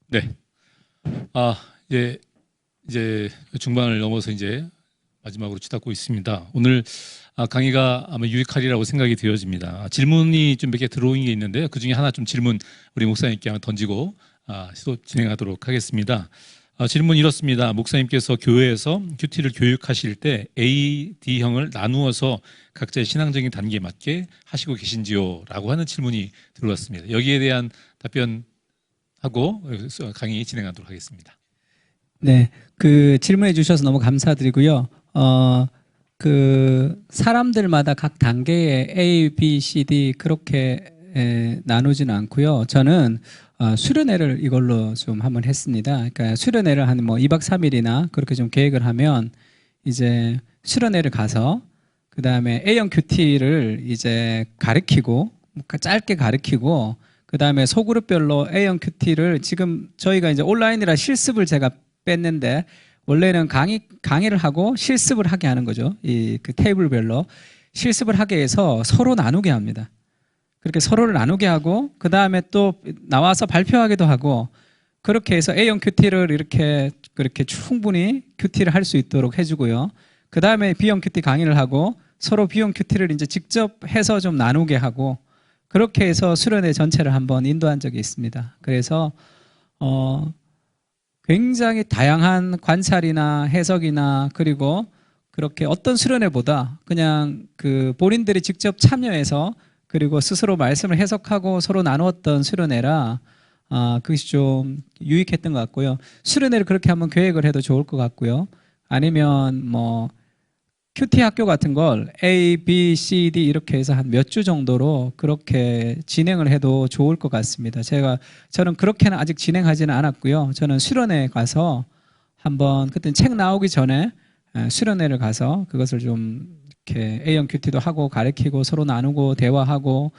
네. 이제 중반을 넘어서 이제 마지막으로 치닫고 있습니다. 오늘 강의가 아마 유익하리라고 생각이 되어집니다. 질문이 좀 몇 개 들어온 게 있는데요. 그 중에 하나 좀 질문 우리 목사님께 한번 던지고 진행하도록 하겠습니다. 질문 이렇습니다. 목사님께서 교회에서 큐티를 교육하실 때 A, D형을 나누어서 각자의 신앙적인 단계에 맞게 하시고 계신지요? 라고 하는 질문이 들어왔습니다. 여기에 대한 답변하고 강의 진행하도록 하겠습니다. 네, 그 질문해 주셔서 너무 감사드리고요. 그 사람들마다 각 단계에 A, B, C, D 그렇게 나누지는 않고요. 저는 수련회를 이걸로 좀 한번 했습니다. 그러니까 수련회를 한 뭐 2박 3일이나 그렇게 좀 계획을 하면 이제 수련회를 가서 그 다음에 A형 큐티를 이제 가르치고 짧게 가르치고 그 다음에 소그룹별로 A형 큐티를 지금 저희가 이제 온라인이라 실습을 제가 뺐는데 원래는 강의를 하고 실습을 하게 하는 거죠. 그 테이블별로 실습을 하게 해서 서로 나누게 합니다. 그렇게 서로를 나누게 하고 그 다음에 또 나와서 발표하기도 하고 그렇게 해서 A형 큐티를 이렇게 그렇게 충분히 큐티를 할 수 있도록 해주고요. 그 다음에 B형 큐티 강의를 하고 서로 B형 큐티를 이제 직접 해서 좀 나누게 하고 그렇게 해서 수련회 전체를 한번 인도한 적이 있습니다. 그래서 굉장히 다양한 관찰이나 해석이나 그리고 그렇게 어떤 수련회보다 그냥 그 본인들이 직접 참여해서 그리고 스스로 말씀을 해석하고 서로 나누었던 수련회라 그것이 좀 유익했던 것 같고요. 수련회를 그렇게 한번 계획을 해도 좋을 것 같고요. 아니면 뭐 큐티 학교 같은 걸 A, B, C, D 이렇게 해서 한 몇 주 정도로 그렇게 진행을 해도 좋을 것 같습니다. 저는 그렇게는 아직 진행하지는 않았고요. 저는 수련회 가서 한번 그때 책 나오기 전에 수련회를 가서 그것을 좀 이렇게 A형 큐티도 하고 가르치고 서로 나누고 대화하고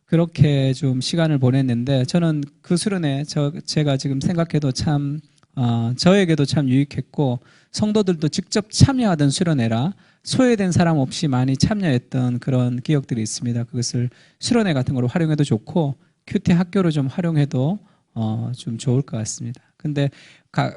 그렇게 좀 시간을 보냈는데 저는 그 수련회 제가 지금 생각해도 참 저에게도 참 유익했고 성도들도 직접 참여하던 수련회라 소외된 사람 없이 많이 참여했던 그런 기억들이 있습니다. 그것을 수련회 같은 거로 활용해도 좋고 큐티 학교로 좀 활용해도 좀 좋을 것 같습니다. 근데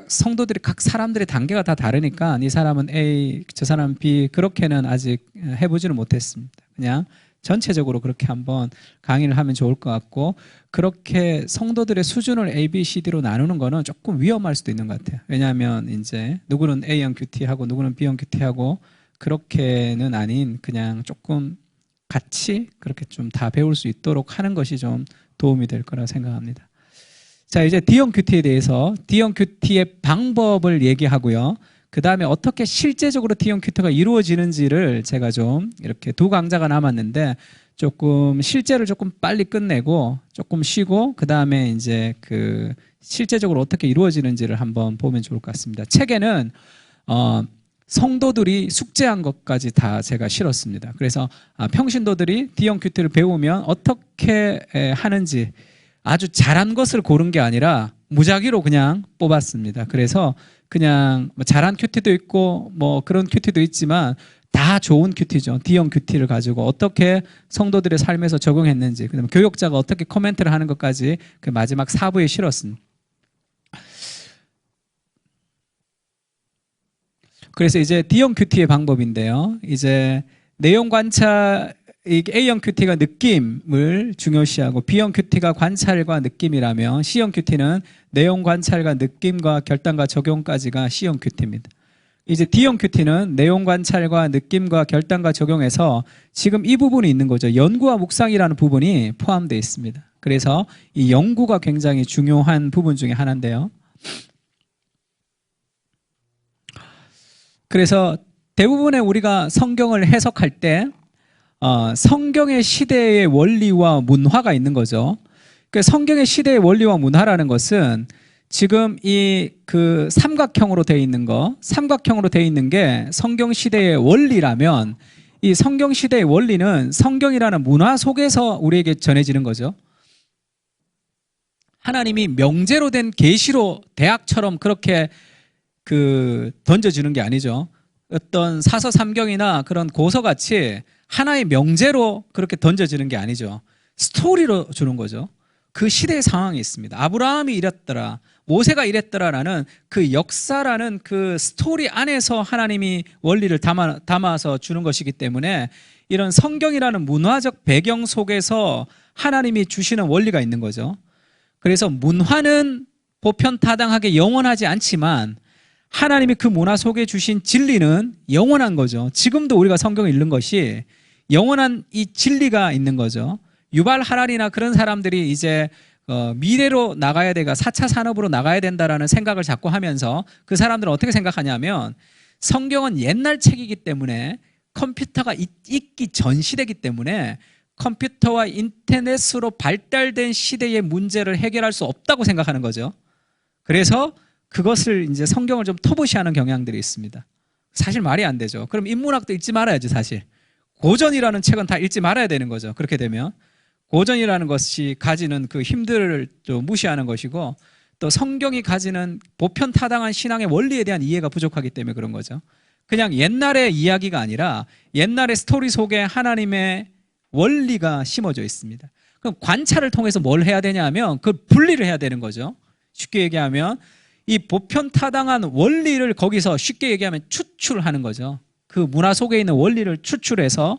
성도들이 각 사람들의 단계가 다 다르니까 이 사람은 A, 저 사람은 B 그렇게는 아직 해보지는 못했습니다. 그냥 전체적으로 그렇게 한번 강의를 하면 좋을 것 같고 그렇게 성도들의 수준을 A, B, C, D로 나누는 거는 조금 위험할 수도 있는 것 같아요. 왜냐하면 이제 누구는 A형 큐티하고 누구는 B형 큐티하고 그렇게는 아닌 그냥 조금 같이 그렇게 좀 다 배울 수 있도록 하는 것이 좀 도움이 될 거라 생각합니다. 자, 이제 D형 큐티에 대해서 D형 큐티의 방법을 얘기하고요. 그 다음에 어떻게 실제적으로 D형 큐티가 이루어지는지를 제가 좀 이렇게 두 강좌가 남았는데 조금 실제를 조금 빨리 끝내고 조금 쉬고 그 다음에 이제 그 실제적으로 어떻게 이루어지는지를 한번 보면 좋을 것 같습니다. 책에는 성도들이 숙제한 것까지 다 제가 실었습니다. 그래서 평신도들이 D형 큐티를 배우면 어떻게 하는지 아주 잘한 것을 고른 게 아니라 무작위로 그냥 뽑았습니다. 그래서 그냥 잘한 큐티도 있고 뭐 그런 큐티도 있지만 다 좋은 큐티죠. D형 큐티를 가지고 어떻게 성도들의 삶에서 적용했는지 그다음에 교역자가 어떻게 코멘트를 하는 것까지 그 마지막 4부에 실었습니다. 그래서 이제 D형 큐티의 방법인데요. 이제 내용 관찰 A형 큐티가 느낌을 중요시하고 B형 큐티가 관찰과 느낌이라면 C형 큐티는 내용 관찰과 느낌과 결단과 적용까지가 C형 큐티입니다. 이제 D형 큐티는 내용 관찰과 느낌과 결단과 적용에서 지금 이 부분이 있는 거죠. 연구와 묵상이라는 부분이 포함되어 있습니다. 그래서 이 연구가 굉장히 중요한 부분 중에 하나인데요. 그래서 대부분의 우리가 성경을 해석할 때 성경의 시대의 원리와 문화가 있는 거죠. 그 성경의 시대의 원리와 문화라는 것은 지금 이 그 삼각형으로 되어 있는 거, 삼각형으로 되어 있는 게 성경 시대의 원리라면 이 성경 시대의 원리는 성경이라는 문화 속에서 우리에게 전해지는 거죠. 하나님이 명제로 된 계시로 대학처럼 그렇게 그 던져주는 게 아니죠. 어떤 사서 삼경이나 그런 고서같이 하나의 명제로 그렇게 던져지는 게 아니죠. 스토리로 주는 거죠. 그 시대의 상황이 있습니다. 아브라함이 이랬더라. 모세가 이랬더라라는 그 역사라는 그 스토리 안에서 하나님이 원리를 담아서 주는 것이기 때문에 이런 성경이라는 문화적 배경 속에서 하나님이 주시는 원리가 있는 거죠. 그래서 문화는 보편타당하게 영원하지 않지만 하나님이 그 문화 속에 주신 진리는 영원한 거죠. 지금도 우리가 성경을 읽는 것이 영원한 이 진리가 있는 거죠. 유발 하랄이나 그런 사람들이 이제 미래로 나가야 되가 4차 산업으로 나가야 된다라는 생각을 자꾸 하면서 그 사람들은 어떻게 생각하냐면 성경은 옛날 책이기 때문에 컴퓨터가 있기 전 시대이기 때문에 컴퓨터와 인터넷으로 발달된 시대의 문제를 해결할 수 없다고 생각하는 거죠. 그래서 그것을 이제 성경을 좀 터부시하는 경향들이 있습니다. 사실 말이 안 되죠. 그럼 인문학도 읽지 말아야지 사실. 고전이라는 책은 다 읽지 말아야 되는 거죠. 그렇게 되면 고전이라는 것이 가지는 그 힘들을 좀 무시하는 것이고 또 성경이 가지는 보편타당한 신앙의 원리에 대한 이해가 부족하기 때문에 그런 거죠. 그냥 옛날의 이야기가 아니라 옛날의 스토리 속에 하나님의 원리가 심어져 있습니다. 그럼 관찰을 통해서 뭘 해야 되냐 하면 그걸 분리를 해야 되는 거죠. 쉽게 얘기하면 이 보편타당한 원리를 거기서 쉽게 얘기하면 추출하는 거죠. 그 문화 속에 있는 원리를 추출해서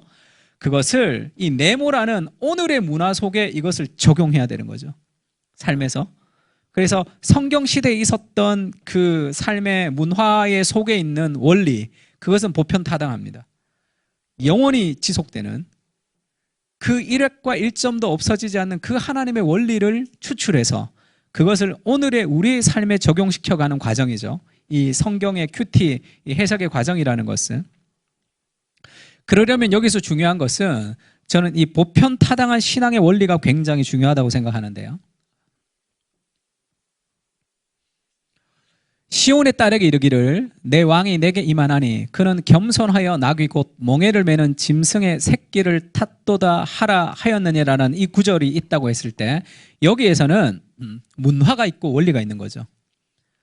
그것을 이 네모라는 오늘의 문화 속에 이것을 적용해야 되는 거죠. 삶에서. 그래서 성경 시대에 있었던 그 삶의 문화의 속에 있는 원리, 그것은 보편타당합니다. 영원히 지속되는 그 일획과 일점도 없어지지 않는 그 하나님의 원리를 추출해서 그것을 오늘의 우리의 삶에 적용시켜가는 과정이죠. 이 성경의 큐티, 이 해석의 과정이라는 것은. 그러려면 여기서 중요한 것은 저는 이 보편타당한 신앙의 원리가 굉장히 중요하다고 생각하는데요. 시온의 딸에게 이르기를 내 왕이 내게 임하나니 그는 겸손하여 나귀 곧 멍에를 매는 짐승의 새끼를 탓도다 하라 하였느니라는 이 구절이 있다고 했을 때 여기에서는 문화가 있고 원리가 있는 거죠.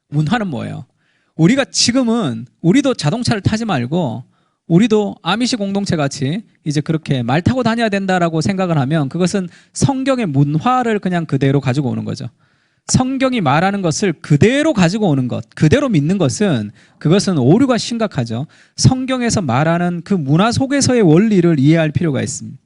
문화는 뭐예요? 우리가 지금은 우리도 자동차를 타지 말고 우리도 아미시 공동체 같이 이제 그렇게 말 타고 다녀야 된다라고 생각을 하면 그것은 성경의 문화를 그냥 그대로 가지고 오는 거죠. 성경이 말하는 것을 그대로 가지고 오는 것, 그대로 믿는 것은 그것은 오류가 심각하죠. 성경에서 말하는 그 문화 속에서의 원리를 이해할 필요가 있습니다.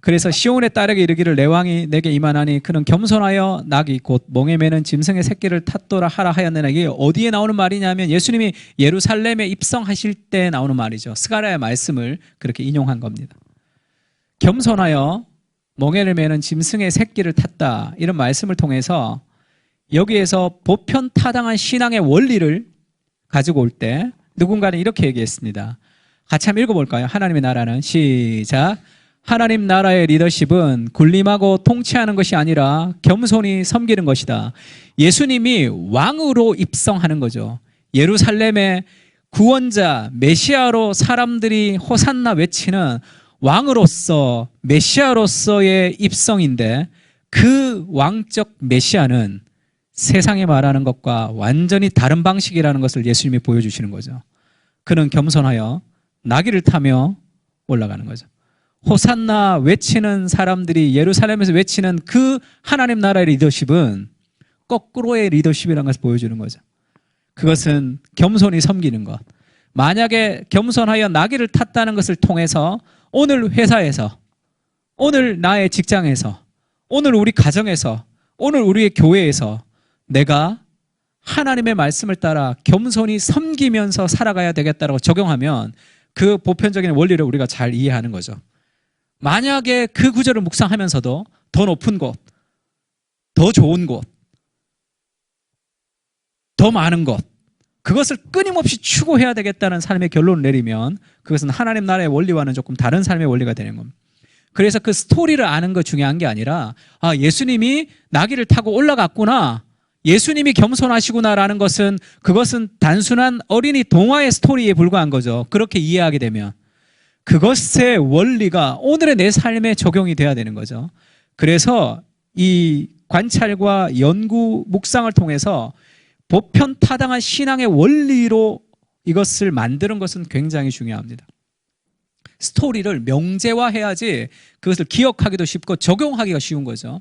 그래서 시온의 딸에게 이르기를 내 왕이 내게 임하나니 그는 겸손하여 나귀 곧 멍에 매는 짐승의 새끼를 탓도라 하라 하였느냐. 이게 어디에 나오는 말이냐면 예수님이 예루살렘에 입성하실 때 나오는 말이죠. 스가랴의 말씀을 그렇게 인용한 겁니다. 겸손하여 멍에를 매는 짐승의 새끼를 탔다. 이런 말씀을 통해서 여기에서 보편타당한 신앙의 원리를 가지고 올 때 누군가는 이렇게 얘기했습니다. 같이 한번 읽어볼까요? 하나님의 나라는 시작. 하나님 나라의 리더십은 군림하고 통치하는 것이 아니라 겸손히 섬기는 것이다. 예수님이 왕으로 입성하는 거죠. 예루살렘의 구원자 메시아로 사람들이 호산나 외치는 왕으로서 메시아로서의 입성인데 그 왕적 메시아는 세상에 말하는 것과 완전히 다른 방식이라는 것을 예수님이 보여주시는 거죠. 그는 겸손하여 나귀를 타며 올라가는 거죠. 호산나 외치는 사람들이 예루살렘에서 외치는 그 하나님 나라의 리더십은 거꾸로의 리더십이라는 것을 보여주는 거죠. 그것은 겸손히 섬기는 것. 만약에 겸손하여 나귀를 탔다는 것을 통해서 오늘 회사에서, 오늘 나의 직장에서, 오늘 우리 가정에서, 오늘 우리의 교회에서 내가 하나님의 말씀을 따라 겸손히 섬기면서 살아가야 되겠다고 적용하면 그 보편적인 원리를 우리가 잘 이해하는 거죠. 만약에 그 구절을 묵상하면서도 더 높은 곳, 더 좋은 곳, 더 많은 것, 그것을 끊임없이 추구해야 되겠다는 삶의 결론을 내리면 그것은 하나님 나라의 원리와는 조금 다른 삶의 원리가 되는 겁니다. 그래서 그 스토리를 아는 거 중요한 게 아니라 예수님이 나귀를 타고 올라갔구나, 예수님이 겸손하시구나라는 것은 그것은 단순한 어린이 동화의 스토리에 불과한 거죠. 그렇게 이해하게 되면 그것의 원리가 오늘의 내 삶에 적용이 돼야 되는 거죠. 그래서 이 관찰과 연구, 묵상을 통해서 보편타당한 신앙의 원리로 이것을 만드는 것은 굉장히 중요합니다. 스토리를 명제화해야지 그것을 기억하기도 쉽고 적용하기가 쉬운 거죠.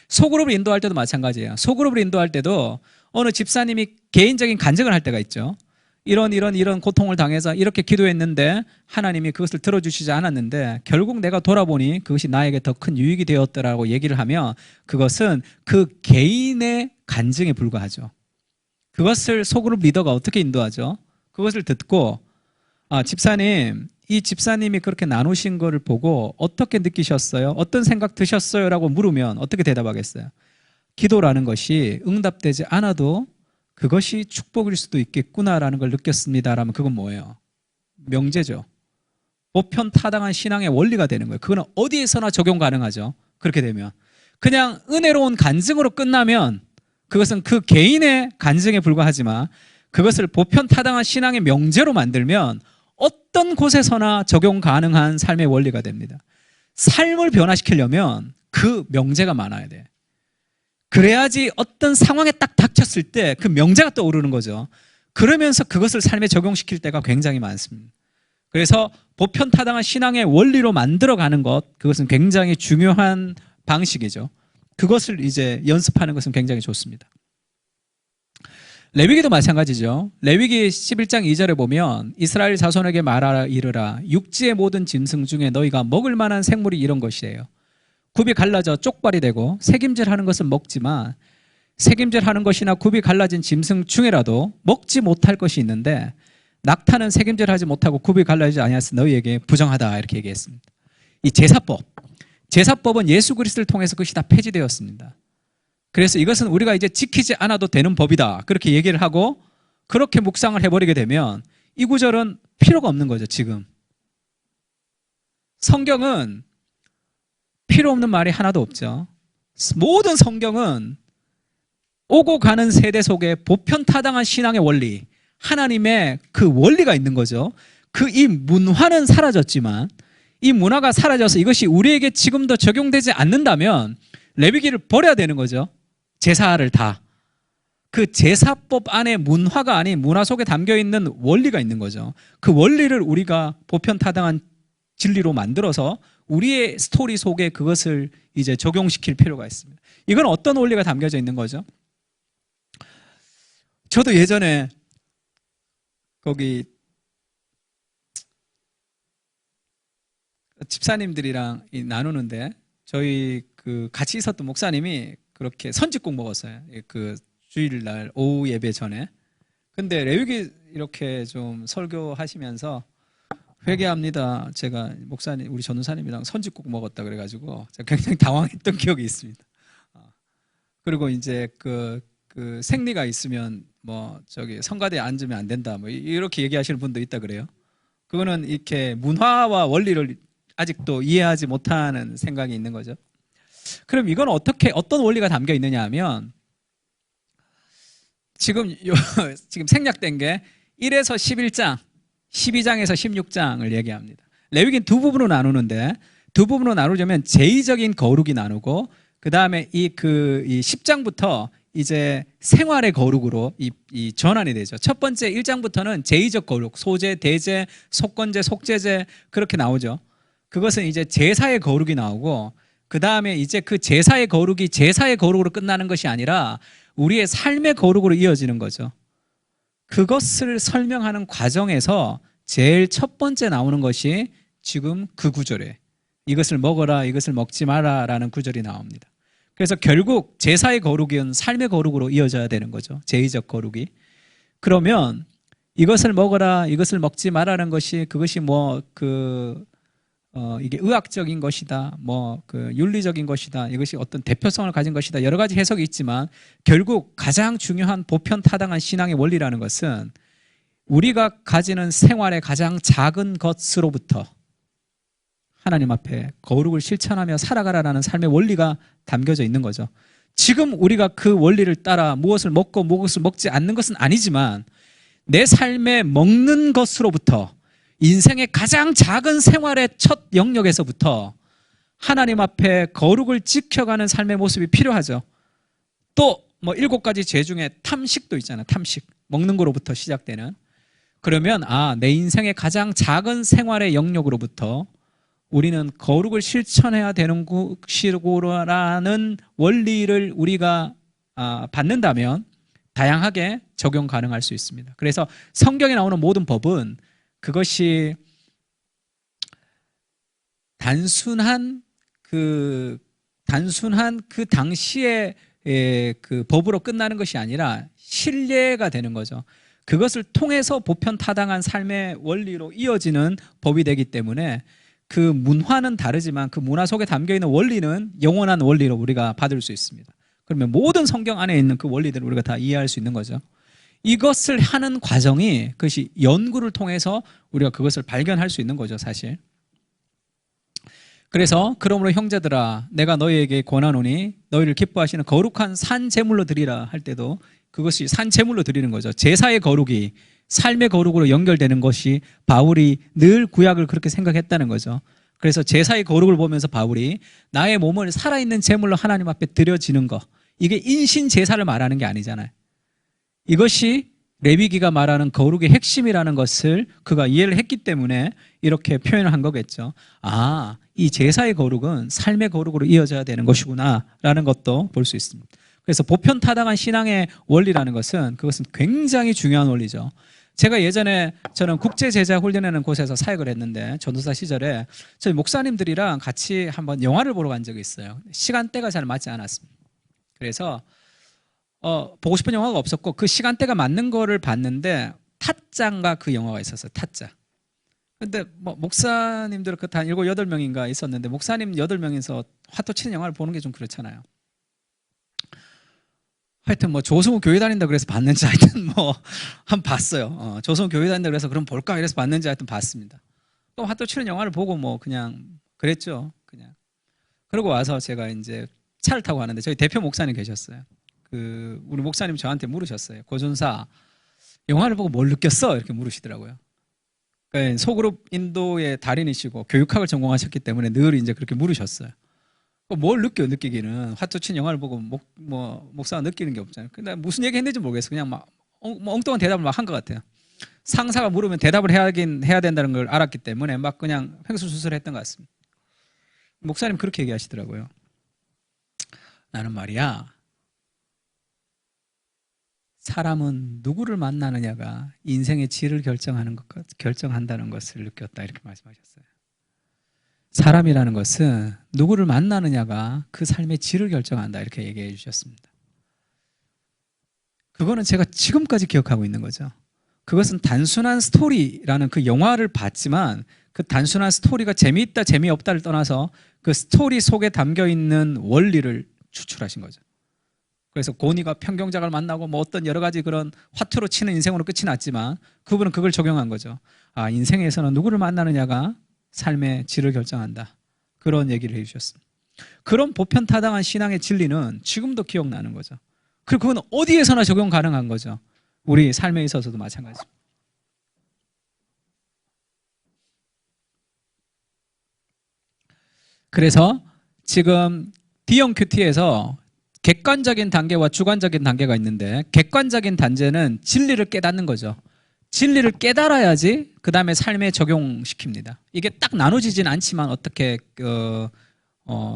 소그룹을 인도할 때도 마찬가지예요. 소그룹을 인도할 때도 어느 집사님이 개인적인 간증을 할 때가 있죠. 이런 고통을 당해서 이렇게 기도했는데 하나님이 그것을 들어주시지 않았는데 결국 내가 돌아보니 그것이 나에게 더 큰 유익이 되었더라고 얘기를 하면 그것은 그 개인의 간증에 불과하죠. 그것을 소그룹 리더가 어떻게 인도하죠? 그것을 듣고 집사님, 이 집사님이 그렇게 나누신 거를 보고 어떻게 느끼셨어요? 어떤 생각 드셨어요? 라고 물으면 어떻게 대답하겠어요? 기도라는 것이 응답되지 않아도 그것이 축복일 수도 있겠구나라는 걸 느꼈습니다라면 그건 뭐예요? 명제죠. 보편타당한 신앙의 원리가 되는 거예요. 그거는 어디에서나 적용 가능하죠. 그렇게 되면 그냥 은혜로운 간증으로 끝나면 그것은 그 개인의 간증에 불과하지만 그것을 보편타당한 신앙의 명제로 만들면 어떤 곳에서나 적용 가능한 삶의 원리가 됩니다. 삶을 변화시키려면 그 명제가 많아야 돼. 그래야지 어떤 상황에 딱 닥쳤을 때 그 명제가 떠오르는 거죠. 그러면서 그것을 삶에 적용시킬 때가 굉장히 많습니다. 그래서 보편타당한 신앙의 원리로 만들어가는 것, 그것은 굉장히 중요한 방식이죠. 그것을 이제 연습하는 것은 굉장히 좋습니다. 레위기도 마찬가지죠. 레위기 11장 2절에 보면 이스라엘 자손에게 말하라 이르라 육지의 모든 짐승 중에 너희가 먹을 만한 생물이 이런 것이에요. 굽이 갈라져 쪽발이 되고 새김질하는 것은 먹지만 새김질하는 것이나 굽이 갈라진 짐승 중에라도 먹지 못할 것이 있는데 낙타는 새김질하지 못하고 굽이 갈라지지 아니하여서 너희에게 부정하다 이렇게 얘기했습니다. 이 제사법은 예수 그리스도를 통해서 그것이 다 폐지되었습니다. 그래서 이것은 우리가 이제 지키지 않아도 되는 법이다 그렇게 얘기를 하고 그렇게 묵상을 해버리게 되면 이 구절은 필요가 없는 거죠. 지금 성경은 필요 없는 말이 하나도 없죠. 모든 성경은 오고 가는 세대 속에 보편타당한 신앙의 원리, 하나님의 그 원리가 있는 거죠. 이 문화는 사라졌지만 이 문화가 사라져서 이것이 우리에게 지금도 적용되지 않는다면 레위기를 버려야 되는 거죠. 제사를 다. 그 제사법 안에 문화가 아닌 문화 속에 담겨있는 원리가 있는 거죠. 그 원리를 우리가 보편타당한 진리로 만들어서 우리의 스토리 속에 그것을 이제 적용시킬 필요가 있습니다. 이건 어떤 원리가 담겨져 있는 거죠? 저도 예전에 거기 집사님들이랑 나누는데 저희 그 같이 있었던 목사님이 그렇게 선짓국 먹었어요. 그 주일날 오후 예배 전에. 근데 레위기 이렇게 좀 설교하시면서 회개합니다. 제가 목사님, 우리 전도사님이랑 선짓국 먹었다 그래가지고 제가 굉장히 당황했던 기억이 있습니다. 그리고 이제 그 생리가 있으면 뭐 저기 성가대에 앉으면 안 된다 뭐 이렇게 얘기하시는 분도 있다 그래요. 그거는 이렇게 문화와 원리를 아직도 이해하지 못하는 생각이 있는 거죠. 그럼 이건 어떤 원리가 담겨 있느냐 하면 지금 생략된 게 1에서 11장 12장에서 16장을 얘기합니다. 레위기는 두 부분으로 나누는데 두 부분으로 나누자면 제의적인 거룩이 나누고 그 다음에 이 10장부터 이제 생활의 거룩으로 이 전환이 되죠. 첫 번째 1장부터는 제의적 거룩, 소제, 대제, 속건제, 속제제 그렇게 나오죠. 그것은 이제 제사의 거룩이 나오고 그 다음에 이제 그 제사의 거룩이 제사의 거룩으로 끝나는 것이 아니라 우리의 삶의 거룩으로 이어지는 거죠. 그것을 설명하는 과정에서 제일 첫 번째 나오는 것이 지금 그 구절에 이것을 먹어라 이것을 먹지 마라 라는 구절이 나옵니다. 그래서 결국 제사의 거룩은 삶의 거룩으로 이어져야 되는 거죠. 제의적 거룩이. 그러면 이것을 먹어라 이것을 먹지 마라는 것이 그것이 이게 의학적인 것이다, 윤리적인 것이다, 이것이 어떤 대표성을 가진 것이다, 여러 가지 해석이 있지만 결국 가장 중요한 보편타당한 신앙의 원리라는 것은 우리가 가지는 생활의 가장 작은 것으로부터 하나님 앞에 거룩을 실천하며 살아가라라는 삶의 원리가 담겨져 있는 거죠. 지금 우리가 그 원리를 따라 무엇을 먹고 무엇을 먹지 않는 것은 아니지만 내 삶에 먹는 것으로부터 인생의 가장 작은 생활의 첫 영역에서부터 하나님 앞에 거룩을 지켜가는 삶의 모습이 필요하죠. 또 7가지 죄 중에 탐식도 있잖아요. 탐식. 먹는 거로부터 시작되는. 그러면 내 인생의 가장 작은 생활의 영역으로부터 우리는 거룩을 실천해야 되는 것이라는 원리를 우리가 받는다면 다양하게 적용 가능할 수 있습니다. 그래서 성경에 나오는 모든 법은 그것이 단순한 그 당시의 그 법으로 끝나는 것이 아니라 신뢰가 되는 거죠. 그것을 통해서 보편타당한 삶의 원리로 이어지는 법이 되기 때문에 그 문화는 다르지만 그 문화 속에 담겨있는 원리는 영원한 원리로 우리가 받을 수 있습니다. 그러면 모든 성경 안에 있는 그 원리들을 우리가 다 이해할 수 있는 거죠. 이것을 하는 과정이 그것이 연구를 통해서 우리가 그것을 발견할 수 있는 거죠, 사실. 그래서 그러므로 형제들아 내가 너희에게 권하노니 너희를 기뻐하시는 거룩한 산 제물로 드리라 할 때도 그것이 산 제물로 드리는 거죠. 제사의 거룩이 삶의 거룩으로 연결되는 것이 바울이 늘 구약을 그렇게 생각했다는 거죠. 그래서 제사의 거룩을 보면서 바울이 나의 몸을 살아있는 제물로 하나님 앞에 드려지는 것, 이게 인신 제사를 말하는 게 아니잖아요. 이것이 레위기가 말하는 거룩의 핵심이라는 것을 그가 이해를 했기 때문에 이렇게 표현을 한 거겠죠. 아, 이 제사의 거룩은 삶의 거룩으로 이어져야 되는 것이구나 라는 것도 볼 수 있습니다. 그래서 보편타당한 신앙의 원리라는 것은 그것은 굉장히 중요한 원리죠. 제가 예전에 저는 국제제자 훈련하는 곳에서 사역을 했는데 전도사 시절에 저희 목사님들이랑 같이 한번 영화를 보러 간 적이 있어요. 시간대가 잘 맞지 않았습니다. 그래서 보고 싶은 영화가 없었고 그 시간대가 맞는 거를 봤는데 타짜인가 그 영화가 있었어요. 타짜. 근데 뭐 목사님들 그때 한 7, 8명인가 있었는데 목사님 8명이서 화투 치는 영화를 보는 게 좀 그렇잖아요. 하여튼 뭐 조성우 교회 다닌다 그래서 봤는지 하여튼 뭐 한 봤어요. 조성우 교회 다닌다 그래서 그럼 볼까 이래서 봤는지 하여튼 봤습니다. 또 화투 치는 영화를 보고 뭐 그냥 그랬죠. 그냥. 그러고 와서 제가 이제 차를 타고 가는데 저희 대표 목사님 계셨어요. 우리 목사님 저한테 물으셨어요. 고전사 영화를 보고 뭘 느꼈어? 이렇게 물으시더라고요. 그러니까 소그룹 인도의 달인이시고 교육학을 전공하셨기 때문에 늘 이제 그렇게 물으셨어요. 뭘 느끼기는 화투 친 영화를 보고 목사가 느끼는 게 없잖아요. 근데 무슨 얘기 했는지 모르겠어. 그냥 막 엉뚱한 대답을 막 한 것 같아요. 상사가 물으면 대답을 해야 된다는 걸 알았기 때문에 막 그냥 횡설수설했던 것 같습니다. 목사님 그렇게 얘기하시더라고요. 나는 말이야. 사람은 누구를 만나느냐가 인생의 질을 결정한다는 것을 느꼈다 이렇게 말씀하셨어요. 사람이라는 것은 누구를 만나느냐가 그 삶의 질을 결정한다 이렇게 얘기해 주셨습니다. 그거는 제가 지금까지 기억하고 있는 거죠. 그것은 단순한 스토리라는 그 영화를 봤지만 그 단순한 스토리가 재미있다 재미없다를 떠나서 그 스토리 속에 담겨있는 원리를 추출하신 거죠. 그래서 고니가 평경작을 만나고 뭐 어떤 여러 가지 그런 화투로 치는 인생으로 끝이 났지만 그분은 그걸 적용한 거죠. 아, 인생에서는 누구를 만나느냐가 삶의 질을 결정한다. 그런 얘기를 해주셨습니다. 그런 보편타당한 신앙의 진리는 지금도 기억나는 거죠. 그리고 그건 어디에서나 적용 가능한 거죠. 우리 삶에 있어서도 마찬가지입니다. 그래서 지금 DMQT에서 객관적인 단계와 주관적인 단계가 있는데 객관적인 단계는 진리를 깨닫는 거죠. 진리를 깨달아야지 그 다음에 삶에 적용시킵니다. 이게 딱 나눠지진 않지만 어떻게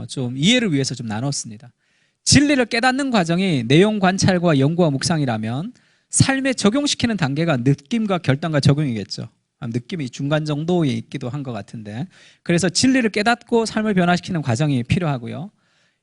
좀 이해를 위해서 좀 나눴습니다. 진리를 깨닫는 과정이 내용 관찰과 연구와 묵상이라면 삶에 적용시키는 단계가 느낌과 결단과 적용이겠죠. 느낌이 중간 정도에 있기도 한 것 같은데 그래서 진리를 깨닫고 삶을 변화시키는 과정이 필요하고요.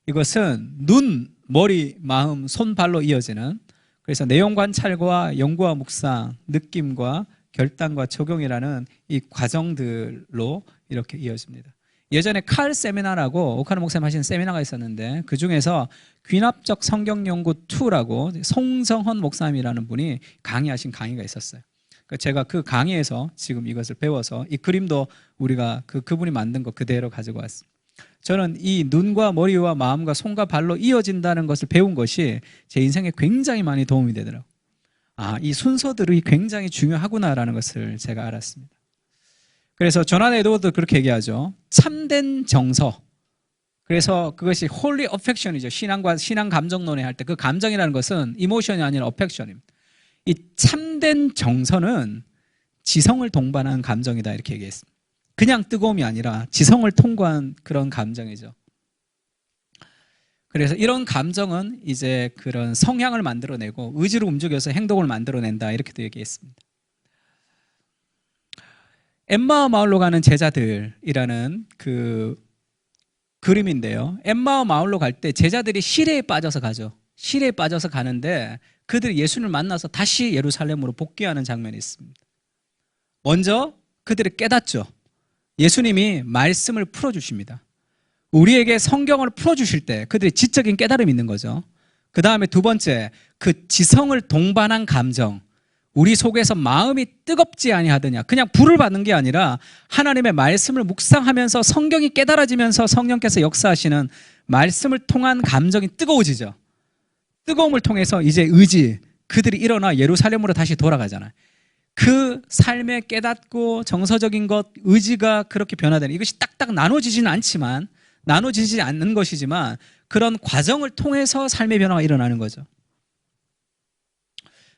이것은 눈, 머리, 마음, 손, 발로 이어지는 그래서 내용 관찰과 연구와 묵상, 느낌과 결단과 적용이라는 이 과정들로 이렇게 이어집니다. 예전에 칼 세미나라고 오카노 목사님 하시는 세미나가 있었는데 그 중에서 귀납적 성경연구 2라고 송정헌 목사님이라는 분이 강의하신 강의가 있었어요. 제가 그 강의에서 지금 이것을 배워서 이 그림도 우리가 그분이 만든 거 그대로 가지고 왔습니다. 저는 이 눈과 머리와 마음과 손과 발로 이어진다는 것을 배운 것이 제 인생에 굉장히 많이 도움이 되더라고요. 아, 이 순서들이 굉장히 중요하구나라는 것을 제가 알았습니다. 그래서 존 에드워드도 그렇게 얘기하죠. 참된 정서. 그래서 그것이 holy affection이죠. 신앙과 신앙 감정론에 할 때 그 감정이라는 것은 이모션이 아니라 affection입니다. 이 참된 정서는 지성을 동반한 감정이다 이렇게 얘기했습니다. 그냥 뜨거움이 아니라 지성을 통과한 그런 감정이죠. 그래서 이런 감정은 이제 그런 성향을 만들어내고 의지로 움직여서 행동을 만들어낸다 이렇게도 얘기했습니다. 엠마오 마을로 가는 제자들이라는 그 그림인데요. 엠마오 마을로 갈 때 제자들이 시레에 빠져서 가죠. 시레에 빠져서 가는데 그들이 예수님을 만나서 다시 예루살렘으로 복귀하는 장면이 있습니다. 먼저 그들이 깨닫죠. 예수님이 말씀을 풀어주십니다. 우리에게 성경을 풀어주실 때 그들이 지적인 깨달음이 있는 거죠. 그 다음에 두 번째, 그 지성을 동반한 감정, 우리 속에서 마음이 뜨겁지 아니하더냐, 그냥 불을 받는 게 아니라 하나님의 말씀을 묵상하면서 성경이 깨달아지면서 성령께서 역사하시는 말씀을 통한 감정이 뜨거워지죠. 뜨거움을 통해서 이제 의지, 그들이 일어나 예루살렘으로 다시 돌아가잖아요. 그 삶에 깨닫고 정서적인 것, 의지가 그렇게 변화되는, 이것이 딱딱 나눠지지는 않지만, 나눠지지 않는 것이지만 그런 과정을 통해서 삶의 변화가 일어나는 거죠.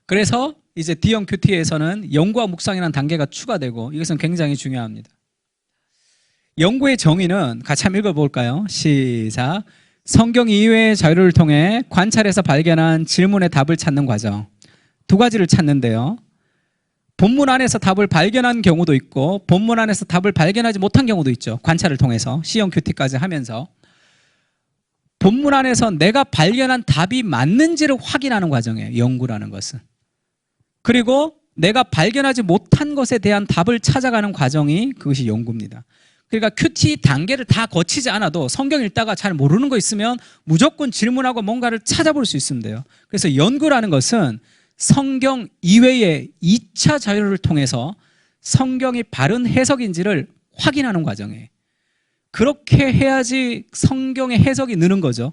그래서 이제 D형 큐티에서는 연구와 묵상이라는 단계가 추가되고 이것은 굉장히 중요합니다. 연구의 정의는 같이 한번 읽어볼까요? 시작. 성경 이외의 자료를 통해 관찰해서 발견한 질문의 답을 찾는 과정. 두 가지를 찾는데요. 본문 안에서 답을 발견한 경우도 있고 본문 안에서 답을 발견하지 못한 경우도 있죠. 관찰을 통해서 C형 큐티까지 하면서 본문 안에서 내가 발견한 답이 맞는지를 확인하는 과정이에요. 연구라는 것은. 그리고 내가 발견하지 못한 것에 대한 답을 찾아가는 과정이 그것이 연구입니다. 그러니까 큐티 단계를 다 거치지 않아도 성경 읽다가 잘 모르는 거 있으면 무조건 질문하고 뭔가를 찾아볼 수 있으면 돼요. 그래서 연구라는 것은 성경 이외의 2차 자료를 통해서 성경이 바른 해석인지를 확인하는 과정이에요. 그렇게 해야지 성경의 해석이 느는 거죠.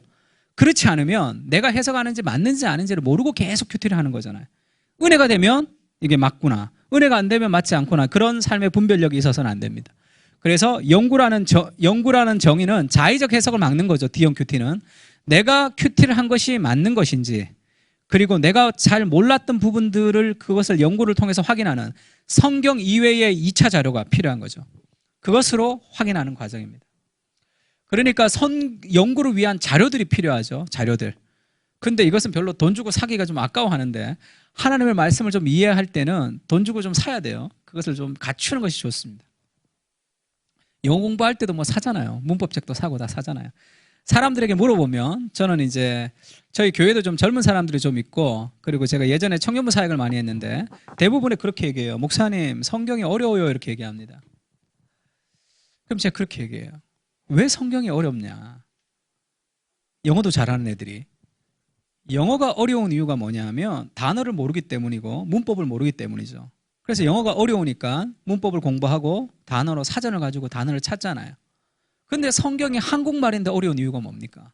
그렇지 않으면 내가 해석하는지 맞는지 아닌지를 모르고 계속 큐티를 하는 거잖아요. 은혜가 되면 이게 맞구나, 은혜가 안 되면 맞지 않구나, 그런 삶의 분별력이 있어서는 안 됩니다. 그래서 연구라는 정의는 자의적 해석을 막는 거죠. D형 큐티는 내가 큐티를 한 것이 맞는 것인지, 그리고 내가 잘 몰랐던 부분들을 그것을 연구를 통해서 확인하는 성경 이외의 2차 자료가 필요한 거죠. 그것으로 확인하는 과정입니다. 그러니까 연구를 위한 자료들이 필요하죠. 자료들. 근데 이것은 별로 돈 주고 사기가 좀 아까워하는데 하나님의 말씀을 좀 이해할 때는 돈 주고 좀 사야 돼요. 그것을 좀 갖추는 것이 좋습니다. 영어 공부할 때도 뭐 사잖아요. 문법책도 사고 다 사잖아요. 사람들에게 물어보면 저는 이제 저희 교회도 좀 젊은 사람들이 좀 있고, 그리고 제가 예전에 청년부 사역을 많이 했는데 대부분이 그렇게 얘기해요. 목사님, 성경이 어려워요, 이렇게 얘기합니다. 그럼 제가 그렇게 얘기해요. 왜 성경이 어렵냐? 영어도 잘하는 애들이. 영어가 어려운 이유가 뭐냐 하면 단어를 모르기 때문이고 문법을 모르기 때문이죠. 그래서 영어가 어려우니까 문법을 공부하고 단어로 사전을 가지고 단어를 찾잖아요. 근데 성경이 한국말인데 어려운 이유가 뭡니까?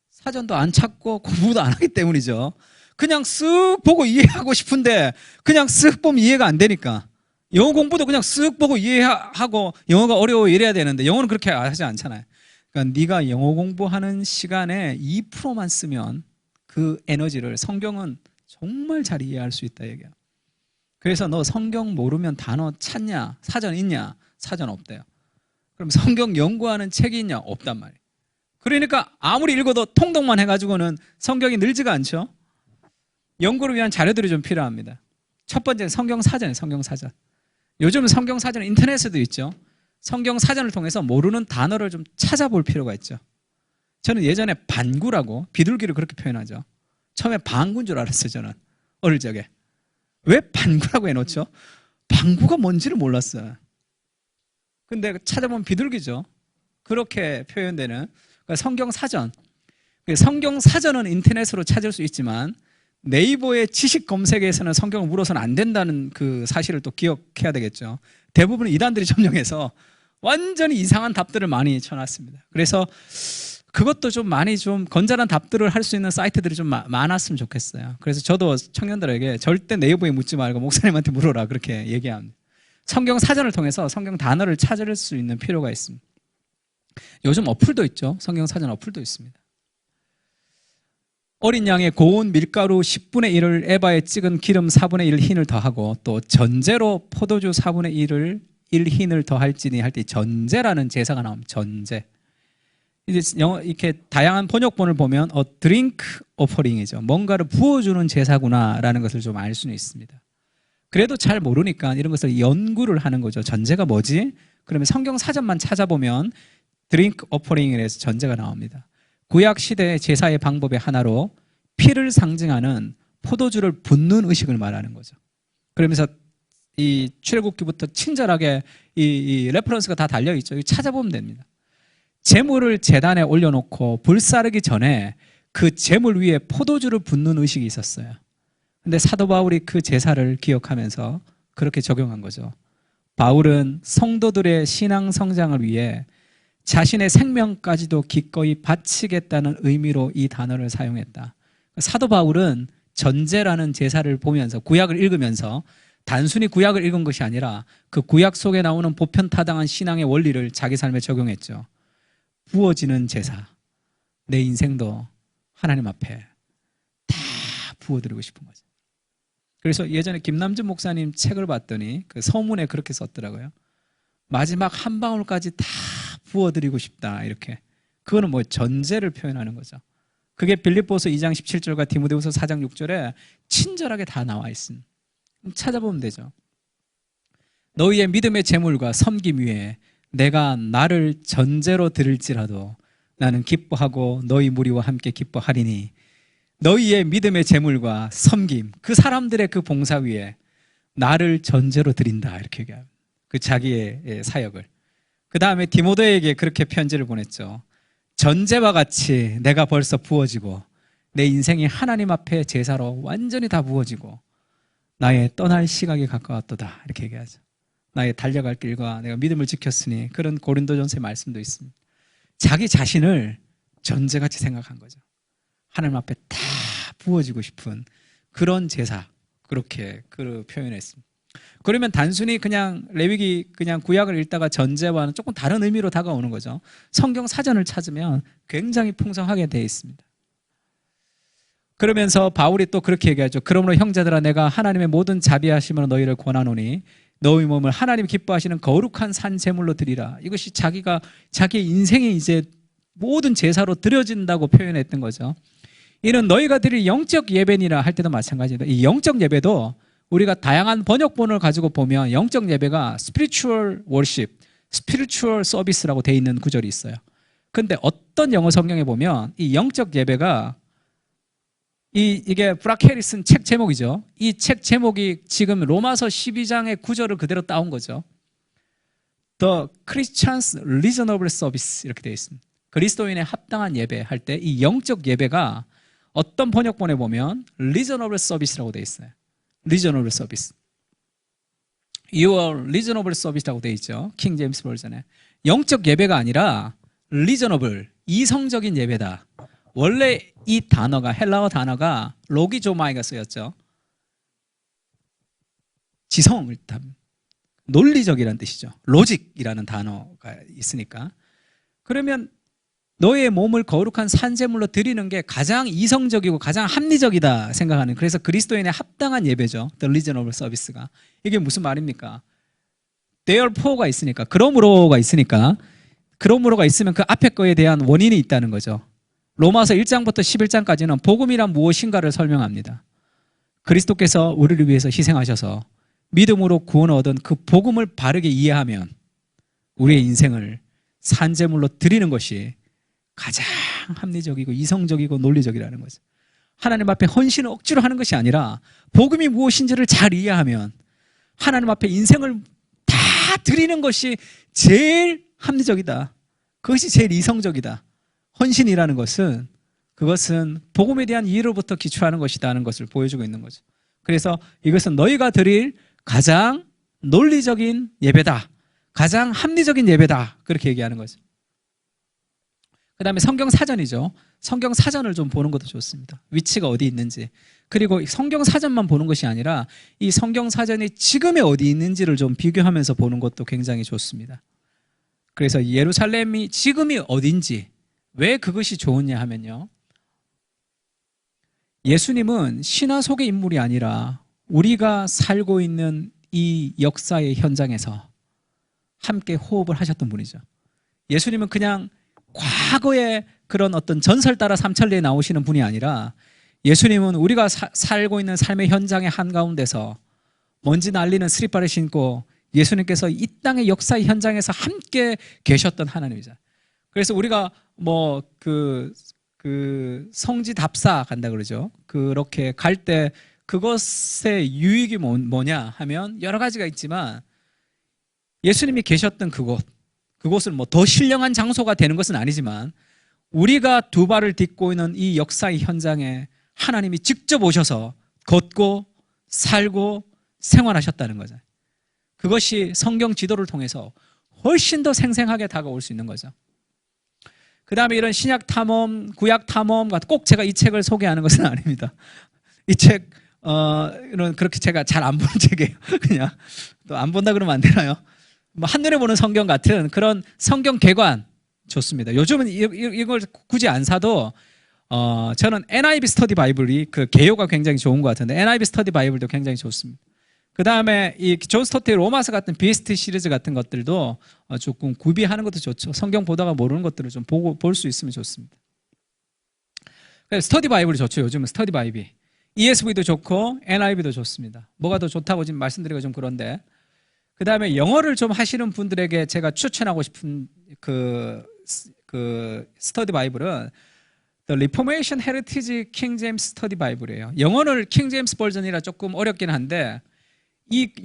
사전도 안 찾고 공부도 안 하기 때문이죠. 그냥 쓱 보고 이해하고 싶은데 그냥 쓱 보면 이해가 안 되니까. 영어 공부도 그냥 쓱 보고 이해하고 영어가 어려워 이래야 되는데 영어는 그렇게 하지 않잖아요. 그러니까 네가 영어 공부하는 시간에 2%만 쓰면 그 에너지를 성경은 정말 잘 이해할 수 있다 얘기야. 그래서 너 성경 모르면 단어 찾냐? 사전 있냐? 사전 없대요. 그럼 성경 연구하는 책이 있냐? 없단 말이에요. 그러니까 아무리 읽어도 통독만 해가지고는 성경이 늘지가 않죠. 연구를 위한 자료들이 좀 필요합니다. 첫 번째는 성경 사전이에요. 성경 사전. 요즘 성경 사전은 인터넷에도 있죠. 성경 사전을 통해서 모르는 단어를 좀 찾아볼 필요가 있죠. 저는 예전에 반구라고, 비둘기를 그렇게 표현하죠. 처음에 방구인 줄 알았어요. 저는 어릴 적에. 왜 반구라고 해놓죠? 방구가 뭔지를 몰랐어요. 근데 찾아보면 비둘기죠. 그렇게 표현되는 성경 사전. 성경 사전은 인터넷으로 찾을 수 있지만 네이버의 지식 검색에서는 성경을 물어서는 안 된다는 그 사실을 또 기억해야 되겠죠. 대부분 이단들이 점령해서 완전히 이상한 답들을 많이 쳐놨습니다. 그래서 그것도 좀 많이 좀 건전한 답들을 할 수 있는 사이트들이 좀 많았으면 좋겠어요. 그래서 저도 청년들에게 절대 네이버에 묻지 말고 목사님한테 물어라 그렇게 얘기합니다. 성경 사전을 통해서 성경 단어를 찾을 수 있는 필요가 있습니다. 요즘 어플도 있죠. 성경 사전 어플도 있습니다. 어린 양의 고운 밀가루 10분의 1을 에바에 찍은 기름 4분의 1 흰을 더하고 또 전제로 포도주 4분의 1을 1 흰을 더할지니 할 때 전제라는 제사가 나옵니다. 전제. 이제 영어 이렇게 다양한 번역본을 보면 drink offering이죠. 뭔가를 부어주는 제사구나라는 것을 좀 알 수는 있습니다. 그래도 잘 모르니까 이런 것을 연구를 하는 거죠. 전제가 뭐지? 그러면 성경 사전만 찾아보면 drink offering에 대해서 전제가 나옵니다. 구약 시대의 제사의 방법의 하나로 피를 상징하는 포도주를 붓는 의식을 말하는 거죠. 그러면서 이 출애굽기부터 친절하게 이 레퍼런스가 다 달려있죠. 찾아보면 됩니다. 제물을 제단에 올려놓고 불사르기 전에 그 제물 위에 포도주를 붓는 의식이 있었어요. 근데 사도 바울이 그 제사를 기억하면서 그렇게 적용한 거죠. 바울은 성도들의 신앙 성장을 위해 자신의 생명까지도 기꺼이 바치겠다는 의미로 이 단어를 사용했다. 사도 바울은 전제라는 제사를 보면서 구약을 읽으면서 단순히 구약을 읽은 것이 아니라 그 구약 속에 나오는 보편타당한 신앙의 원리를 자기 삶에 적용했죠. 부어지는 제사, 내 인생도 하나님 앞에 다 부어드리고 싶은 거죠. 그래서 예전에 김남준 목사님 책을 봤더니 그 서문에 그렇게 썼더라고요. 마지막 한 방울까지 다 부어드리고 싶다 이렇게. 그거는 뭐 전제를 표현하는 거죠. 그게 빌립보서 2장 17절과 디모데후서 4장 6절에 친절하게 다 나와 있음. 찾아보면 되죠. 너희의 믿음의 제물과 섬김 위에 내가 나를 전제로 드릴지라도 나는 기뻐하고 너희 무리와 함께 기뻐하리니 너희의 믿음의 제물과 섬김, 그 사람들의 그 봉사 위에 나를 전제로 드린다 이렇게 얘기합니다. 그 자기의 사역을. 그 다음에 디모데에게 그렇게 편지를 보냈죠. 전제와 같이 내가 벌써 부어지고 내 인생이 하나님 앞에 제사로 완전히 다 부어지고 나의 떠날 시각이 가까웠도다 이렇게 얘기하죠. 나의 달려갈 길과 내가 믿음을 지켰으니 그런 고린도전서의 말씀도 있습니다. 자기 자신을 전제같이 생각한 거죠. 하나님 앞에 다 부어지고 싶은 그런 제사 그렇게 표현했습니다. 그러면 단순히 그냥 레위기 그냥 구약을 읽다가 전제와는 조금 다른 의미로 다가오는 거죠. 성경 사전을 찾으면 굉장히 풍성하게 되어 있습니다. 그러면서 바울이 또 그렇게 얘기하죠. 그러므로 형제들아 내가 하나님의 모든 자비하심으로 너희를 권하노니 너희 몸을 하나님 기뻐하시는 거룩한 산 제물로 드리라. 이것이 자기의 인생이 이제 모든 제사로 드려진다고 표현했던 거죠. 이는 너희가 드릴 영적 예배니라 할 때도 마찬가지입니다. 이 영적 예배도 우리가 다양한 번역본을 가지고 보면 영적 예배가 spiritual worship, spiritual service라고 되어 있는 구절이 있어요. 그런데 어떤 영어 성경에 보면 이 영적 예배가 이게 브라케리슨 책 제목이죠. 이 책 제목이 지금 로마서 12장의 구절을 그대로 따온 거죠. The Christian's Reasonable Service 이렇게 되어 있습니다. 그리스도인의 합당한 예배 할 때 이 영적 예배가 어떤 번역본에 보면 Reasonable Service라고 되어 있어요. Reasonable Service. Your Reasonable Service라고 되어 있죠. 킹 제임스 버전에. 영적 예배가 아니라 Reasonable, 이성적인 예배다. 원래 이 단어가 헬라어 단어가 로기조마이가 쓰였죠. 지성을 논리적이라는 뜻이죠. 로직이라는 단어가 있으니까. 그러면 너의 몸을 거룩한 산제물로 드리는 게 가장 이성적이고 가장 합리적이다 생각하는, 그래서 그리스도인의 합당한 예배죠. The reasonable service가. 이게 무슨 말입니까? Therefore가 있으니까, 그러므로가 있으니까, 그러므로가 있으면 그 앞에 거에 대한 원인이 있다는 거죠. 로마서 1장부터 11장까지는 복음이란 무엇인가를 설명합니다. 그리스도께서 우리를 위해서 희생하셔서 믿음으로 구원을 얻은 그 복음을 바르게 이해하면 우리의 인생을 산제물로 드리는 것이 가장 합리적이고 이성적이고 논리적이라는 거죠. 하나님 앞에 헌신을 억지로 하는 것이 아니라 복음이 무엇인지를 잘 이해하면 하나님 앞에 인생을 다 드리는 것이 제일 합리적이다. 그것이 제일 이성적이다. 헌신이라는 것은, 그것은 복음에 대한 이해로부터 기초하는 것이다 하는 것을 보여주고 있는 거죠. 그래서 이것은 너희가 드릴 가장 논리적인 예배다, 가장 합리적인 예배다, 그렇게 얘기하는 거죠. 그 다음에 성경 사전이죠. 성경 사전을 좀 보는 것도 좋습니다. 위치가 어디 있는지. 그리고 성경 사전만 보는 것이 아니라 이 성경 사전이 지금의 어디 있는지를 좀 비교하면서 보는 것도 굉장히 좋습니다. 그래서 예루살렘이 지금이 어딘지, 왜 그것이 좋으냐 하면요, 예수님은 신화 속의 인물이 아니라 우리가 살고 있는 이 역사의 현장에서 함께 호흡을 하셨던 분이죠. 예수님은 그냥 과거의 그런 어떤 전설 따라 삼천리에 나오시는 분이 아니라 예수님은 우리가 살고 있는 삶의 현장의 한가운데서 먼지 날리는 스리퍼를 신고 예수님께서 이 땅의 역사의 현장에서 함께 계셨던 하나님이잖아요. 그래서 우리가 뭐 그 성지 답사 간다 그러죠. 그렇게 갈 때 그것의 유익이 뭐냐 하면 여러 가지가 있지만 예수님이 계셨던 그곳은 뭐 더 신령한 장소가 되는 것은 아니지만 우리가 두 발을 딛고 있는 이 역사의 현장에 하나님이 직접 오셔서 걷고 살고 생활하셨다는 거죠. 그것이 성경 지도를 통해서 훨씬 더 생생하게 다가올 수 있는 거죠. 그 다음에 이런 신약 탐험, 구약 탐험 같은 꼭 제가 이 책을 소개하는 것은 아닙니다. 이 책, 이런 그렇게 제가 잘 안 보는 책이에요. 그냥 또 안 본다 그러면 안 되나요? 뭐 한눈에 보는 성경 같은 그런 성경 개관 좋습니다. 요즘은 이걸 굳이 안 사도 저는 NIV 스터디 바이블이 그 개요가 굉장히 좋은 것 같은데 NIV 스터디 바이블도 굉장히 좋습니다. 그 다음에 이 존 스토트의 로마서 같은 비스트 시리즈 같은 것들도 조금 구비하는 것도 좋죠. 성경 보다가 모르는 것들을 좀 보고 볼 수 있으면 좋습니다. 스터디 바이블이 좋죠. 요즘은 스터디 바이블. ESV도 좋고 NIV도 좋습니다. 뭐가 더 좋다고 지금 말씀드리기가 좀 그런데 그 다음에 영어를 좀 하시는 분들에게 제가 추천하고 싶은 그 스터디 바이블은 The Reformation Heritage King James Study Bible이에요. 영어를 킹 제임스 버전이라 조금 어렵긴 한데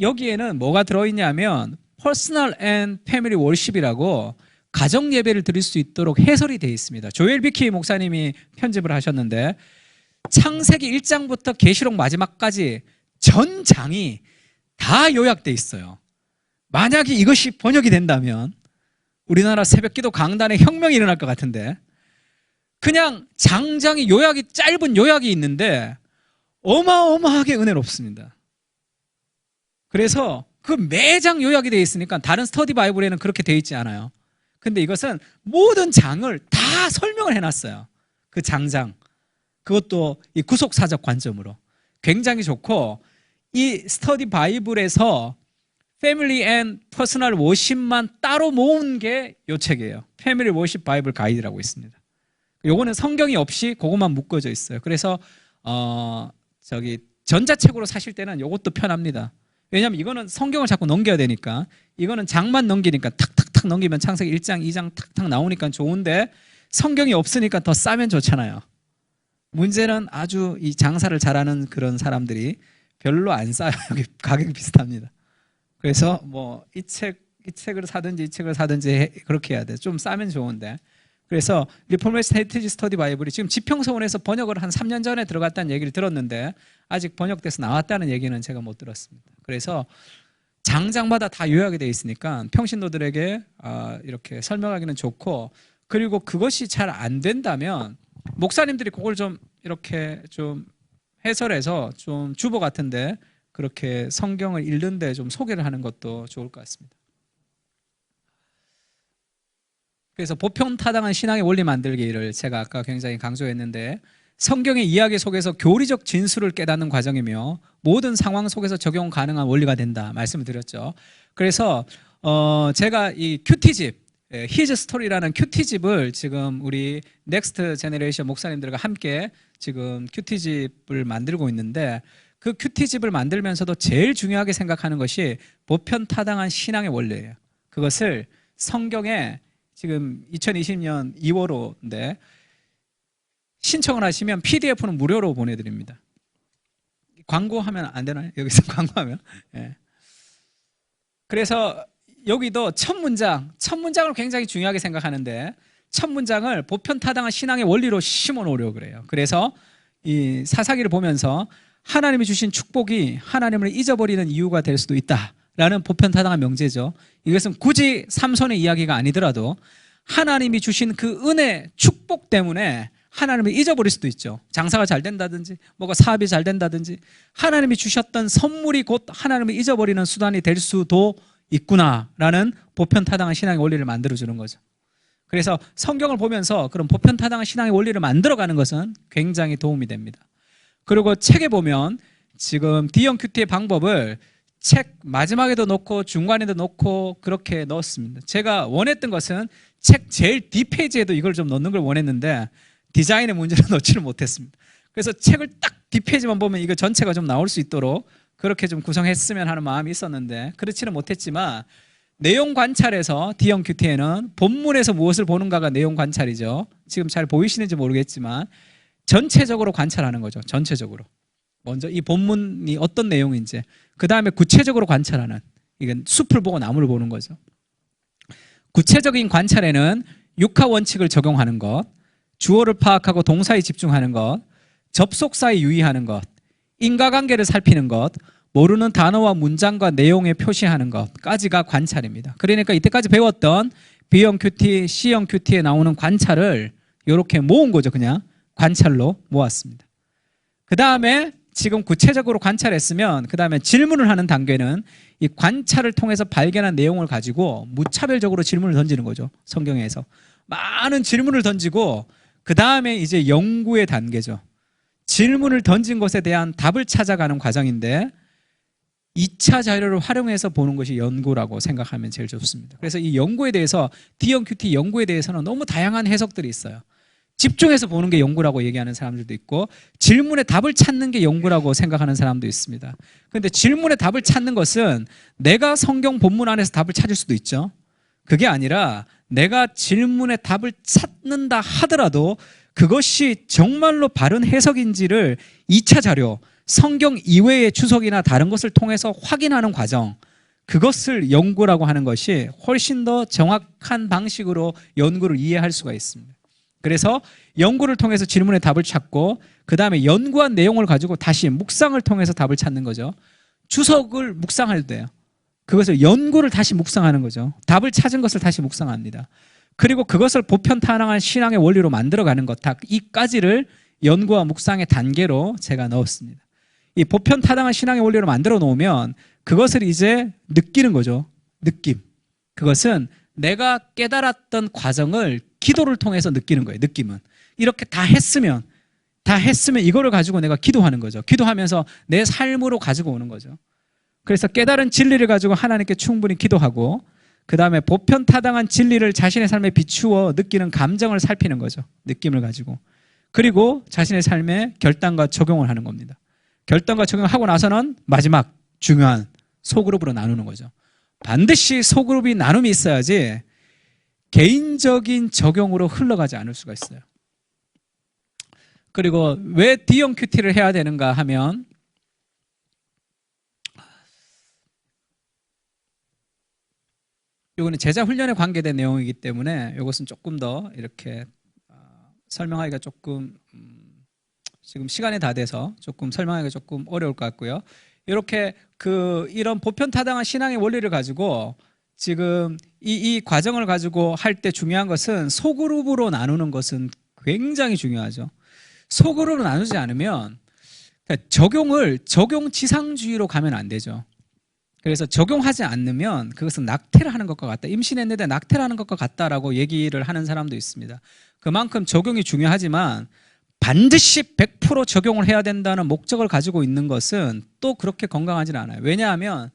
여기에는 뭐가 들어있냐면 Personal and Family Worship이라고 가정 예배를 드릴 수 있도록 해설이 되어 있습니다. 조엘 비키 목사님이 편집을 하셨는데 창세기 1장부터 계시록 마지막까지 전 장이 다 요약되어 있어요. 만약에 이것이 번역이 된다면 우리나라 새벽기도 강단에 혁명이 일어날 것 같은데 그냥 장장이 짧은 요약이 있는데 어마어마하게 은혜롭습니다. 그래서 그 매장 요약이 되어 있으니까 다른 스터디 바이블에는 그렇게 되어 있지 않아요. 근데 이것은 모든 장을 다 설명을 해놨어요. 그 장장. 그것도 이 구속사적 관점으로 굉장히 좋고 이 스터디 바이블에서 패밀리 앤 퍼스널 워십만 따로 모은 게 이 책이에요. 패밀리 워십 바이블 가이드라고 있습니다. 요거는 성경이 없이 그것만 묶어져 있어요. 그래서 전자책으로 사실 때는 요것도 편합니다. 왜냐하면 이거는 성경을 자꾸 넘겨야 되니까 이거는 장만 넘기니까 탁탁탁 넘기면 창세기 1장, 2장 탁탁 나오니까 좋은데 성경이 없으니까 더 싸면 좋잖아요. 문제는 아주 이 장사를 잘하는 그런 사람들이 별로 안 싸요. 가격이 비슷합니다. 그래서 뭐 이 책을 사든지 이 책을 사든지 그렇게 해야 돼. 좀 싸면 좋은데. 그래서 리포메이션 헤리티지 스터디 바이블이 지금 지평서원에서 번역을 한 3년 전에 들어갔다는 얘기를 들었는데 아직 번역돼서 나왔다는 얘기는 제가 못 들었습니다. 그래서 장장마다 다 요약이 되어 있으니까 평신도들에게 이렇게 설명하기는 좋고 그리고 그것이 잘 안 된다면 목사님들이 그걸 좀 이렇게 좀 해설해서 좀 주보 같은데 그렇게 성경을 읽는데 좀 소개를 하는 것도 좋을 것 같습니다. 그래서 보편타당한 신앙의 원리 만들기를 제가 아까 굉장히 강조했는데 성경의 이야기 속에서 교리적 진수를 깨닫는 과정이며 모든 상황 속에서 적용 가능한 원리가 된다 말씀을 드렸죠. 그래서 제가 이 큐티집 히즈 스토리라는 큐티집을 지금 우리 넥스트 제너레이션 목사님들과 함께 지금 큐티집을 만들고 있는데 그 큐티집을 만들면서도 제일 중요하게 생각하는 것이 보편타당한 신앙의 원리예요. 그것을 성경에 지금 2020년 2월호인데 신청을 하시면 PDF는 무료로 보내드립니다. 광고하면 안 되나요? 여기서 광고하면. 예. 그래서 여기도 첫 문장을 굉장히 중요하게 생각하는데 첫 문장을 보편타당한 신앙의 원리로 심어 놓으려고 그래요. 그래서 이 사사기를 보면서 하나님이 주신 축복이 하나님을 잊어버리는 이유가 될 수도 있다라는 보편타당한 명제죠. 이것은 굳이 삼손의 이야기가 아니더라도 하나님이 주신 그 은혜, 축복 때문에 하나님을 잊어버릴 수도 있죠. 장사가 잘 된다든지 뭐가 사업이 잘 된다든지 하나님이 주셨던 선물이 곧 하나님을 잊어버리는 수단이 될 수도 있구나라는 보편타당한 신앙의 원리를 만들어주는 거죠. 그래서 성경을 보면서 그런 보편타당한 신앙의 원리를 만들어가는 것은 굉장히 도움이 됩니다. 그리고 책에 보면 지금 디언 큐티의 방법을 책 마지막에도 넣고 중간에도 넣고 그렇게 넣었습니다. 제가 원했던 것은 책 제일 뒷페이지에도 이걸 좀 넣는 걸 원했는데 디자인의 문제로 넣지를 못했습니다. 그래서 책을 딱 뒷페이지만 보면 이거 전체가 좀 나올 수 있도록 그렇게 좀 구성했으면 하는 마음이 있었는데 그렇지는 못했지만 내용 관찰에서 D형 큐티에는 본문에서 무엇을 보는가가 내용 관찰이죠. 지금 잘 보이시는지 모르겠지만 전체적으로 관찰하는 거죠. 전체적으로. 먼저 이 본문이 어떤 내용인지 그 다음에 구체적으로 관찰하는 이건 숲을 보고 나무를 보는 거죠. 구체적인 관찰에는 육하 원칙을 적용하는 것, 주어를 파악하고 동사에 집중하는 것, 접속사에 유의하는 것, 인과관계를 살피는 것, 모르는 단어와 문장과 내용에 표시하는 것까지가 관찰입니다. 그러니까 이때까지 배웠던 B형 큐티, C형 큐티에 나오는 관찰을 이렇게 모은 거죠. 그냥 관찰로 모았습니다. 그 다음에 지금 구체적으로 관찰했으면 그 다음에 질문을 하는 단계는 이 관찰을 통해서 발견한 내용을 가지고 무차별적으로 질문을 던지는 거죠. 성경에서 많은 질문을 던지고 그 다음에 이제 연구의 단계죠. 질문을 던진 것에 대한 답을 찾아가는 과정인데 2차 자료를 활용해서 보는 것이 연구라고 생각하면 제일 좋습니다. 그래서 이 연구에 대해서 D형 큐티 연구에 대해서는 너무 다양한 해석들이 있어요. 집중해서 보는 게 연구라고 얘기하는 사람들도 있고 질문에 답을 찾는 게 연구라고 생각하는 사람도 있습니다. 그런데 질문에 답을 찾는 것은 내가 성경 본문 안에서 답을 찾을 수도 있죠. 그게 아니라 내가 질문에 답을 찾는다 하더라도 그것이 정말로 바른 해석인지를 2차 자료, 성경 이외의 주석이나 다른 것을 통해서 확인하는 과정, 그것을 연구라고 하는 것이 훨씬 더 정확한 방식으로 연구를 이해할 수가 있습니다. 그래서 연구를 통해서 질문의 답을 찾고 그 다음에 연구한 내용을 가지고 다시 묵상을 통해서 답을 찾는 거죠. 주석을 묵상할 때요. 그것을 연구를 다시 묵상하는 거죠. 답을 찾은 것을 다시 묵상합니다. 그리고 그것을 보편타당한 신앙의 원리로 만들어가는 것, 이까지를 연구와 묵상의 단계로 제가 넣었습니다. 이 보편타당한 신앙의 원리로 만들어 놓으면 그것을 이제 느끼는 거죠. 느낌. 그것은 내가 깨달았던 과정을 기도를 통해서 느끼는 거예요. 느낌은. 이렇게 다 했으면 이거를 가지고 내가 기도하는 거죠. 기도하면서 내 삶으로 가지고 오는 거죠. 그래서 깨달은 진리를 가지고 하나님께 충분히 기도하고 그 다음에 보편타당한 진리를 자신의 삶에 비추어 느끼는 감정을 살피는 거죠. 느낌을 가지고. 그리고 자신의 삶에 결단과 적용을 하는 겁니다. 결단과 적용하고 나서는 마지막 중요한 소그룹으로 나누는 거죠. 반드시 소그룹이 나눔이 있어야지 개인적인 적용으로 흘러가지 않을 수가 있어요. 그리고 왜 D형 큐티를 해야 되는가 하면 이거는 제자 훈련에 관계된 내용이기 때문에 이것은 조금 더 이렇게 설명하기가 조금 지금 시간이 다 돼서 조금 설명하기가 조금 어려울 것 같고요. 이렇게 이런 보편타당한 신앙의 원리를 가지고 지금 이 과정을 가지고 할 때 중요한 것은 소그룹으로 나누는 것은 굉장히 중요하죠. 소그룹으로 나누지 않으면 그러니까 적용지상주의로 가면 안 되죠. 그래서 적용하지 않으면 그것은 낙태를 하는 것과 같다. 임신했는데 낙태를 하는 것과 같다라고 얘기를 하는 사람도 있습니다. 그만큼 적용이 중요하지만 반드시 100% 적용을 해야 된다는 목적을 가지고 있는 것은 또 그렇게 건강하지는 않아요. 왜냐하면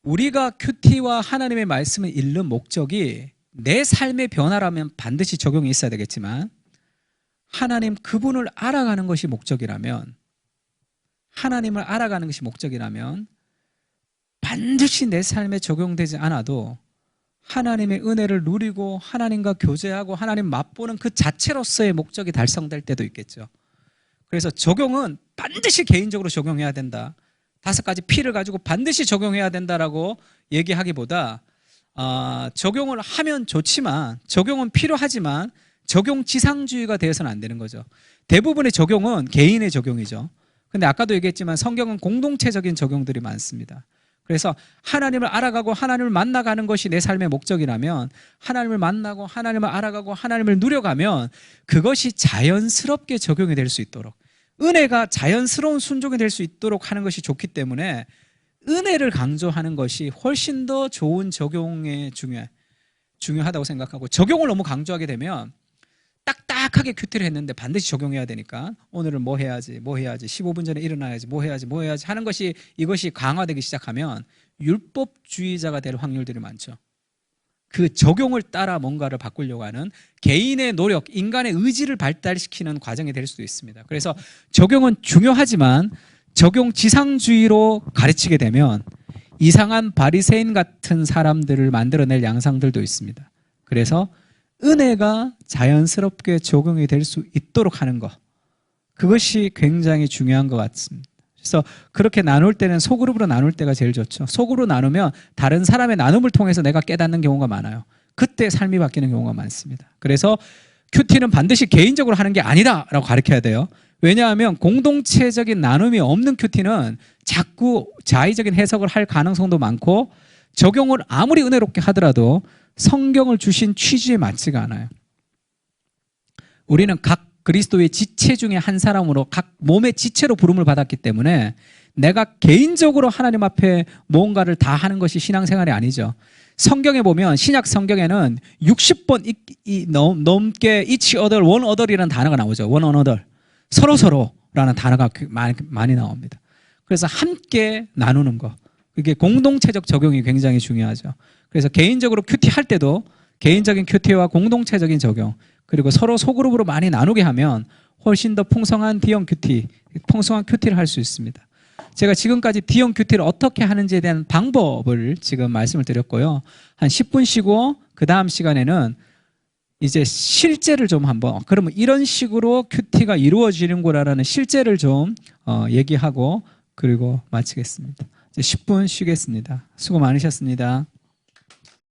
우리가 큐티와 하나님의 말씀을 읽는 목적이 내 삶의 변화라면 반드시 적용이 있어야 되겠지만 하나님 그분을 알아가는 것이 목적이라면 하나님을 알아가는 것이 목적이라면 반드시 내 삶에 적용되지 않아도 하나님의 은혜를 누리고 하나님과 교제하고 하나님 맛보는 그 자체로서의 목적이 달성될 때도 있겠죠. 그래서 적용은 반드시 개인적으로 적용해야 된다. 5가지 P를 가지고 반드시 적용해야 된다라고 얘기하기보다 적용을 하면 좋지만 적용은 필요하지만 적용지상주의가 되어서는 안 되는 거죠. 대부분의 적용은 개인의 적용이죠. 근데 아까도 얘기했지만 성경은 공동체적인 적용들이 많습니다. 그래서 하나님을 알아가고 하나님을 만나가는 것이 내 삶의 목적이라면 하나님을 만나고 하나님을 알아가고 하나님을 누려가면 그것이 자연스럽게 적용이 될 수 있도록 은혜가 자연스러운 순종이 될 수 있도록 하는 것이 좋기 때문에 은혜를 강조하는 것이 훨씬 더 좋은 적용에 중요하다고 생각하고 적용을 너무 강조하게 되면 정확하게 큐티를 했는데 반드시 적용해야 되니까 오늘은 뭐 해야지 15분 전에 일어나야지 뭐 해야지 하는 것이 이것이 강화되기 시작하면 율법주의자가 될 확률들이 많죠. 그 적용을 따라 뭔가를 바꾸려고 하는 개인의 노력, 인간의 의지를 발달시키는 과정이 될 수도 있습니다. 그래서 적용은 중요하지만 적용 지상주의로 가르치게 되면 이상한 바리새인 같은 사람들을 만들어낼 양상들도 있습니다. 그래서 은혜가 자연스럽게 적용이 될 수 있도록 하는 것, 그것이 굉장히 중요한 것 같습니다. 그래서 그렇게 나눌 때는 소그룹으로 나눌 때가 제일 좋죠. 소그룹으로 나누면 다른 사람의 나눔을 통해서 내가 깨닫는 경우가 많아요. 그때 삶이 바뀌는 경우가 많습니다. 그래서 큐티는 반드시 개인적으로 하는 게 아니다라고 가르쳐야 돼요. 왜냐하면 공동체적인 나눔이 없는 큐티는 자꾸 자의적인 해석을 할 가능성도 많고 적용을 아무리 은혜롭게 하더라도 성경을 주신 취지에 맞지가 않아요. 우리는 각 그리스도의 지체 중에 한 사람으로 각 몸의 지체로 부름을 받았기 때문에 내가 개인적으로 하나님 앞에 뭔가를 다 하는 것이 신앙생활이 아니죠. 성경에 보면 신약 성경에는 60번 넘게 each other, one other이라는 단어가 나오죠. one another. 서로라는 단어가 많이 나옵니다. 그래서 함께 나누는 거. 그게 공동체적 적용이 굉장히 중요하죠. 그래서 개인적으로 큐티 할 때도 개인적인 큐티와 공동체적인 적용, 그리고 서로 소그룹으로 많이 나누게 하면 훨씬 더 풍성한 D형 큐티, 풍성한 큐티를 할 수 있습니다. 제가 지금까지 D형 큐티를 어떻게 하는지에 대한 방법을 지금 말씀을 드렸고요. 한 10분 쉬고 그 다음 시간에는 이제 실제를 좀 한번, 그러면 이런 식으로 큐티가 이루어지는구나라는 실제를 좀 얘기하고 그리고 마치겠습니다. 이제 10분 쉬겠습니다. 수고 많으셨습니다.